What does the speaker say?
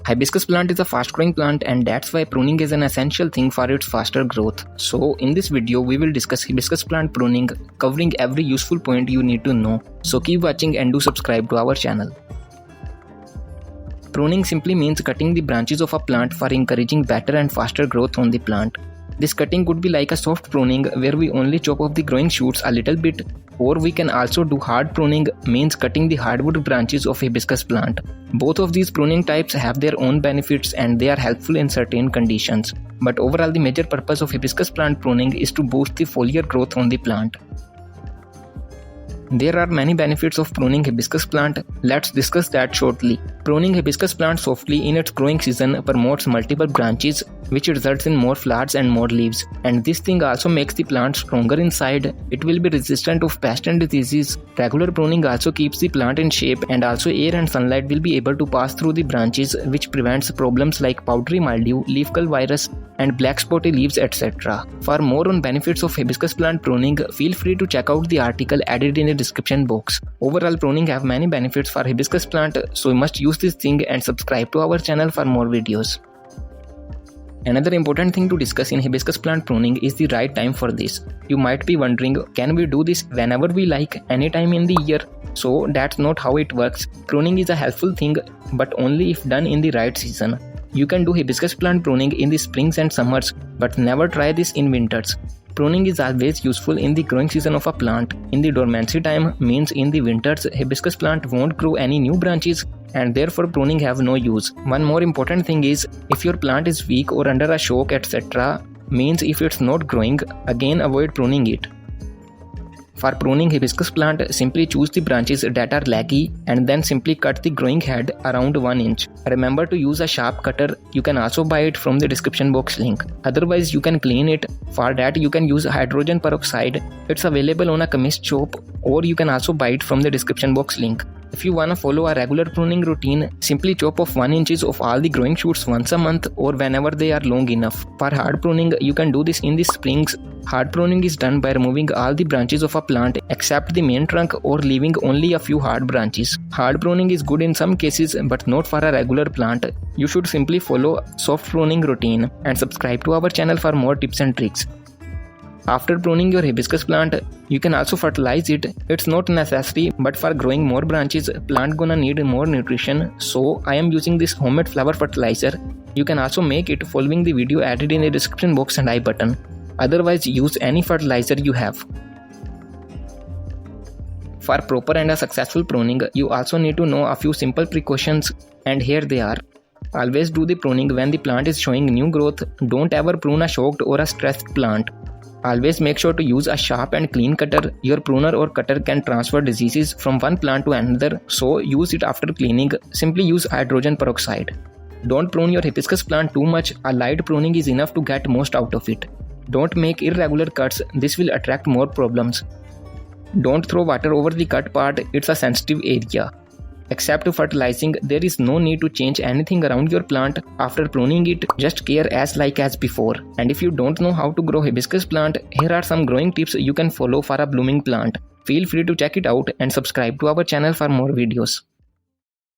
Hibiscus plant is a fast growing plant, and that's why pruning is an essential thing for its faster growth. So in this video we will discuss hibiscus plant pruning, covering every useful point you need to know. So keep watching and do subscribe to our channel. Pruning simply means cutting the branches of a plant for encouraging better and faster growth on the plant. This cutting could be like a soft pruning where we only chop off the growing shoots a little bit, or we can also do hard pruning, means cutting the hardwood branches of hibiscus plant. Both of these pruning types have their own benefits and they are helpful in certain conditions. But overall, the major purpose of hibiscus plant pruning is to boost the foliar growth on the plant. There are many benefits of pruning hibiscus plant. Let's discuss that shortly. Pruning hibiscus plant softly in its growing season promotes multiple branches, which results in more flowers and more leaves. And this thing also makes the plant stronger inside. It will be resistant of pests and diseases. Regular pruning also keeps the plant in shape, and also air and sunlight will be able to pass through the branches, which prevents problems like powdery mildew, leaf curl virus, and black spotty leaves, etc. For more on benefits of hibiscus plant pruning, feel free to check out the article added in the description box. Overall, pruning have many benefits for hibiscus plant, so you must use this thing and subscribe to our channel for more videos. Another important thing to discuss in hibiscus plant pruning is the right time for this. You might be wondering, can we do this whenever we like, anytime in the year? So that's not how it works. Pruning is a helpful thing, but only if done in the right season. You can do hibiscus plant pruning in the springs and summers, but never try this in winters. Pruning is always useful in the growing season of a plant. In the dormancy time, means in the winters, hibiscus plant won't grow any new branches, and therefore pruning have no use. One more important thing is, if your plant is weak or under a shock, etc., means if it's not growing, again avoid pruning it. For pruning hibiscus plant, simply choose the branches that are laggy and then simply cut the growing head around 1 inch. Remember to use a sharp cutter. You can also buy it from the description box link. Otherwise, you can clean it. For that, you can use hydrogen peroxide. It's available on a chemist shop, or you can also buy it from the description box link. If you wanna follow a regular pruning routine, simply chop off 1 inch of all the growing shoots once a month or whenever they are long enough. For hard pruning, you can do this in the springs. Hard pruning is done by removing all the branches of a plant except the main trunk or leaving only a few hard branches. Hard pruning is good in some cases but not for a regular plant. You should simply follow soft pruning routine and subscribe to our channel for more tips and tricks. After pruning your hibiscus plant, you can also fertilize it. It's not necessary, but for growing more branches, plant gonna need more nutrition, so I am using this homemade flower fertilizer. You can also make it following the video added in the description box and I button. Otherwise, use any fertilizer you have. For proper and a successful pruning, you also need to know a few simple precautions, and here they are. Always do the pruning when the plant is showing new growth. Don't ever prune a shocked or a stressed plant. Always make sure to use a sharp and clean cutter. Your pruner or cutter can transfer diseases from one plant to another, so use it after cleaning. Simply use hydrogen peroxide. Don't prune your hibiscus plant too much. A light pruning is enough to get most out of it. Don't make irregular cuts. This will attract more problems. Don't throw water over the cut part. It's a sensitive area. Except fertilizing, there is no need to change anything around your plant. After pruning it, just care as before. And if you don't know how to grow hibiscus plant, here are some growing tips you can follow for a blooming plant. Feel free to check it out and subscribe to our channel for more videos.